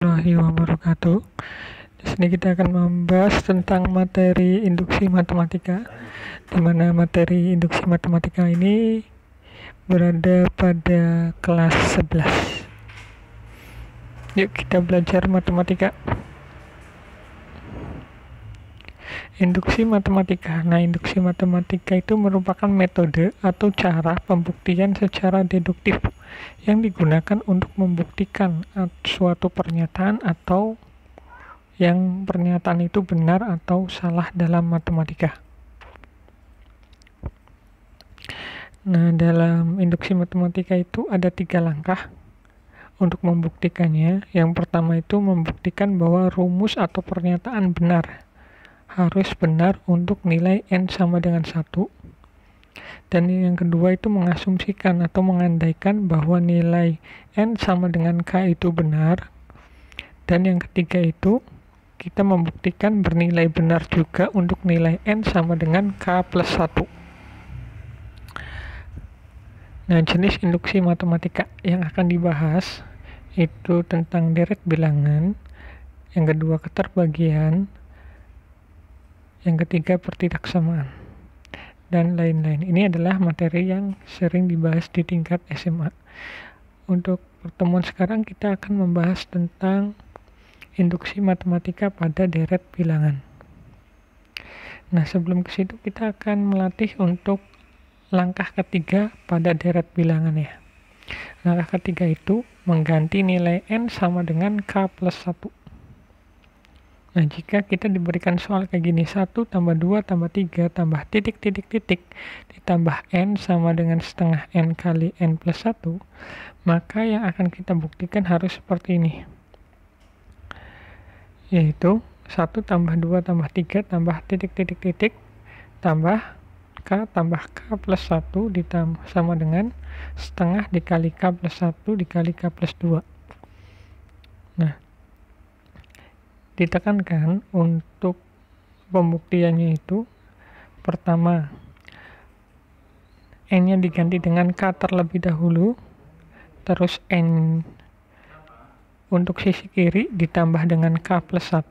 Warahmatullahi wabarakatuh. Di sini kita akan membahas tentang materi induksi matematika, di mana materi induksi matematika ini berada pada kelas 11. Yuk kita belajar matematika. Induksi matematika. Nah, induksi matematika itu merupakan metode atau cara pembuktian secara deduktif yang digunakan untuk membuktikan suatu pernyataan atau yang pernyataan itu benar atau salah dalam matematika. Nah, dalam induksi matematika itu ada 3 langkah untuk membuktikannya. Yang pertama itu membuktikan bahwa rumus atau pernyataan benar. Harus benar untuk nilai n sama dengan 1. Dan yang kedua itu mengasumsikan atau mengandaikan bahwa nilai n sama dengan k itu benar. Dan yang ketiga itu kita membuktikan bernilai benar juga untuk nilai n sama dengan k plus 1. Nah, jenis induksi matematika yang akan dibahas itu tentang deret bilangan, yang kedua keterbagian, yang ketiga pertidaksamaan, dan lain-lain. Ini adalah materi yang sering dibahas di tingkat SMA. Untuk pertemuan sekarang kita akan membahas tentang induksi matematika pada deret bilangan. Nah, sebelum ke situ kita akan melatih untuk langkah ketiga pada deret bilangan ya. Langkah ketiga itu mengganti nilai n sama dengan k plus 1. Nah, jika kita diberikan soal kayak gini, 1 tambah 2 tambah 3 tambah titik ditambah n sama dengan setengah n kali n plus 1, maka yang akan kita buktikan harus seperti ini. Yaitu 1 tambah 2 tambah 3 tambah titik tambah k plus 1 ditambah sama dengan setengah dikali k plus 1 dikali k plus 2. Nah, ditekankan untuk pembuktiannya itu pertama n-nya diganti dengan k terlebih dahulu, terus n untuk sisi kiri ditambah dengan k plus 1,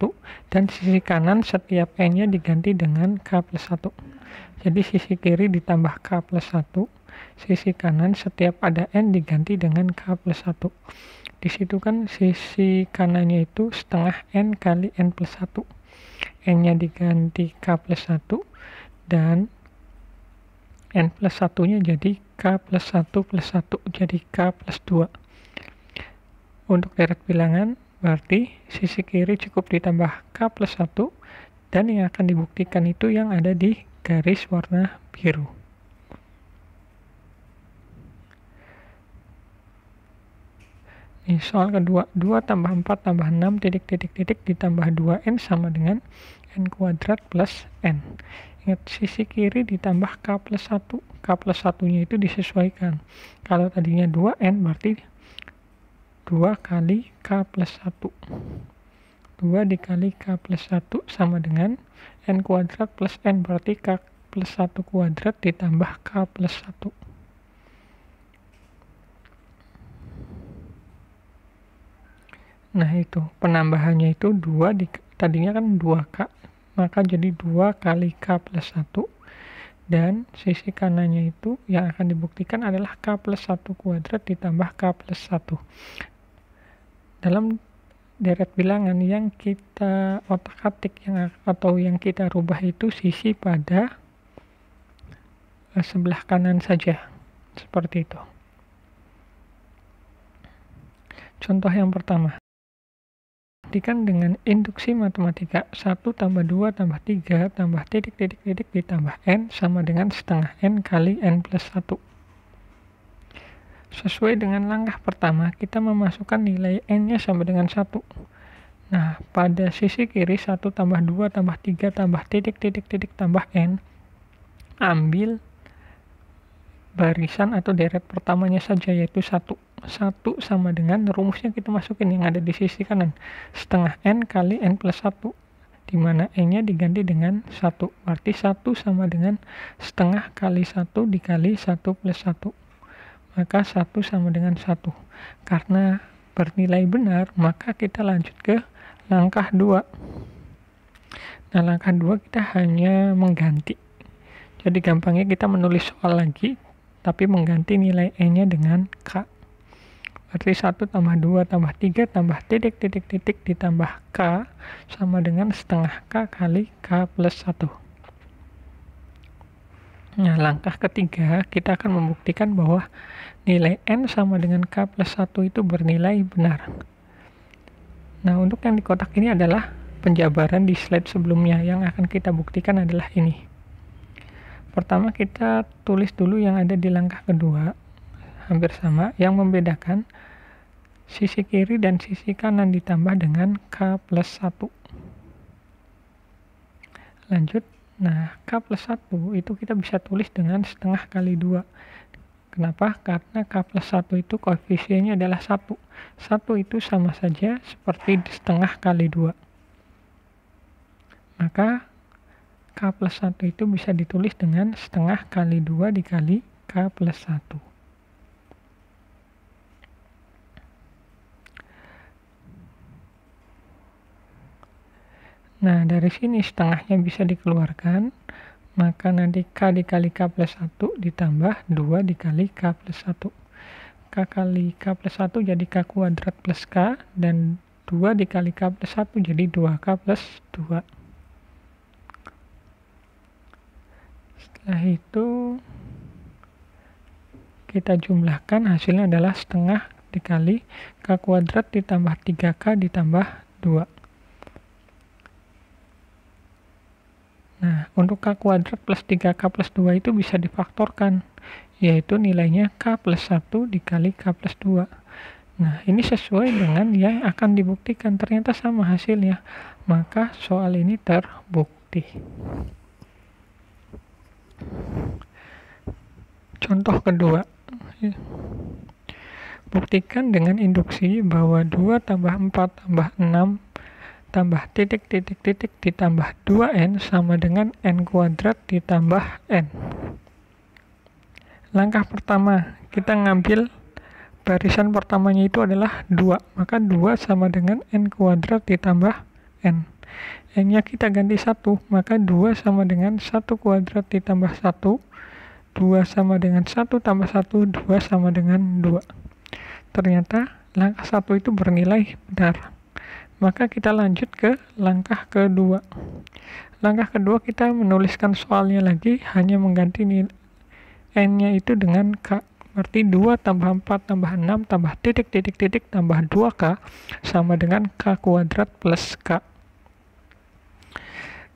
dan sisi kanan setiap n-nya diganti dengan k plus 1. Jadi sisi kiri ditambah k plus 1, sisi kanan setiap ada n diganti dengan k plus 1. Di situ kan sisi kanannya itu setengah n kali n plus 1. N-nya diganti k plus 1 dan n plus 1-nya jadi k plus 1 plus 1, jadi k plus 2. Untuk deret bilangan berarti sisi kiri cukup ditambah k plus 1 dan yang akan dibuktikan itu yang ada di garis warna biru. Soal kedua, 2 tambah 4 tambah 6 ditambah 2n sama dengan n kuadrat plus n. Ingat, sisi kiri ditambah k plus 1. K plus 1-nya itu disesuaikan. Kalau tadinya 2n berarti 2 kali k plus 1. 2 dikali k plus 1 sama dengan n kuadrat plus n, berarti k plus 1 kuadrat ditambah k plus 1. Nah, itu penambahannya itu 2 tadinya kan 2k, maka jadi 2 kali k plus 1, dan sisi kanannya itu yang akan dibuktikan adalah k plus 1 kuadrat ditambah k plus 1. Dalam deret bilangan yang kita otak-atik atau yang kita rubah itu sisi pada sebelah kanan saja, seperti itu. Contoh yang pertama, buktikan dengan induksi matematika 1 tambah 2 tambah 3 tambah titik ditambah n sama dengan setengah n kali n plus 1. Sesuai dengan langkah pertama, kita memasukkan nilai n-nya sama dengan 1. Nah, pada sisi kiri 1 tambah 2 tambah 3 tambah titik tambah n, ambil barisan atau deret pertamanya saja, yaitu 1. 1 sama dengan rumusnya kita masukin yang ada di sisi kanan, setengah n kali n plus 1, di mana n-nya diganti dengan 1. Berarti 1 sama dengan setengah kali 1 dikali 1 plus 1. Maka 1 sama dengan 1. Karena bernilai benar, maka kita lanjut ke langkah 2. Nah, langkah 2 kita hanya mengganti. Jadi gampangnya kita menulis soal lagi, tapi mengganti nilai N-nya dengan K. Berarti 1 tambah 2 tambah 3 tambah titik ditambah K sama dengan setengah K kali K plus 1. Nah, langkah ketiga kita akan membuktikan bahwa nilai N sama dengan K plus 1 itu bernilai benar. Nah, untuk yang di kotak ini adalah penjabaran di slide sebelumnya. Yang akan kita buktikan adalah ini. Pertama kita tulis dulu yang ada di langkah kedua, hampir sama. Yang membedakan sisi kiri dan sisi kanan ditambah dengan K plus 1. Lanjut. Nah, K plus 1 itu kita bisa tulis dengan setengah kali 2. Kenapa? Karena K plus 1 itu koefisiennya adalah 1. 1 itu sama saja seperti setengah kali 2. Maka K plus 1 itu bisa ditulis dengan setengah kali 2 dikali K plus 1. Nah, dari sini setengahnya bisa dikeluarkan, maka nanti K dikali K plus 1 ditambah 2 dikali K plus 1. K kali K plus 1 jadi K kuadrat plus K, dan 2 dikali K plus 1 jadi 2K plus 2. Setelah itu kita jumlahkan, hasilnya adalah setengah dikali K kuadrat ditambah 3K ditambah 2. Nah, untuk K kuadrat plus 3K plus 2 itu bisa difaktorkan, yaitu nilainya K plus 1 dikali K plus 2. Nah, ini sesuai dengan yang akan dibuktikan, ternyata sama hasilnya. Maka soal ini terbukti. Contoh kedua. Buktikan dengan induksi bahwa 2 tambah 4 tambah 6 tambah titik ditambah 2N sama dengan N kuadrat ditambah N. Langkah pertama, kita ngambil barisan pertamanya itu adalah 2. Maka 2 sama dengan N kuadrat ditambah N. N-nya kita ganti 1, maka 2 sama dengan 1 kuadrat ditambah 1. 2 sama dengan 1 tambah 1, 2 sama dengan 2. Ternyata langkah 1 itu bernilai benar. Maka kita lanjut ke langkah kedua. Langkah kedua kita menuliskan soalnya lagi, hanya mengganti N-nya itu dengan K. Berarti 2 tambah 4 tambah 6 tambah titik tambah 2K sama dengan K kuadrat plus K.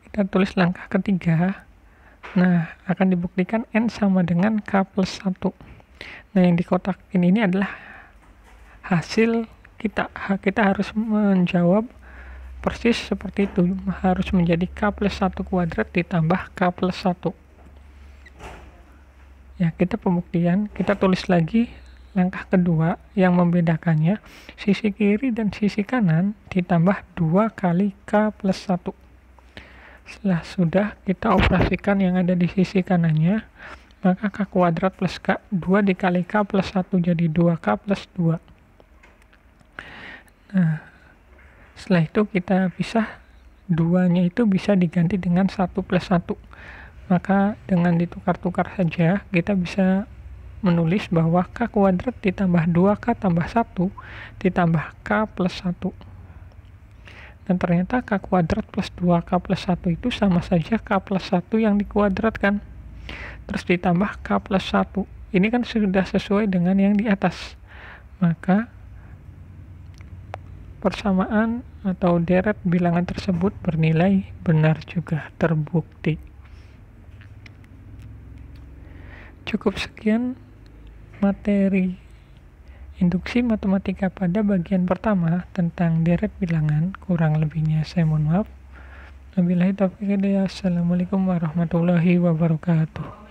Kita tulis langkah ketiga. Nah, akan dibuktikan N sama dengan K plus 1. Nah, yang di kotak ini adalah hasil kita harus menjawab persis seperti itu, harus menjadi K plus 1 kuadrat ditambah K plus 1. Ya, kita pembuktian, kita tulis lagi langkah kedua yang membedakannya, sisi kiri dan sisi kanan ditambah 2 kali K plus 1. Setelah sudah kita operasikan yang ada di sisi kanannya, maka K kuadrat plus K, 2 dikali K plus 1 jadi 2K plus 2. Nah, setelah itu kita pisah, 2-nya itu bisa diganti dengan 1 plus 1. Maka dengan ditukar-tukar saja, kita bisa menulis bahwa K kuadrat ditambah 2K tambah 1 ditambah K plus 1. Dan ternyata K kuadrat plus 2K plus 1 itu sama saja K plus 1 yang dikuadratkan. Terus ditambah K plus 1. Ini kan sudah sesuai dengan yang di atas. Maka persamaan atau deret bilangan tersebut bernilai benar juga, terbukti. Cukup sekian materi induksi matematika pada bagian pertama tentang deret bilangan. Kurang lebihnya saya mohon maaf. Wabillahi taufiq hidayah. Assalamualaikum warahmatullahi wabarakatuh.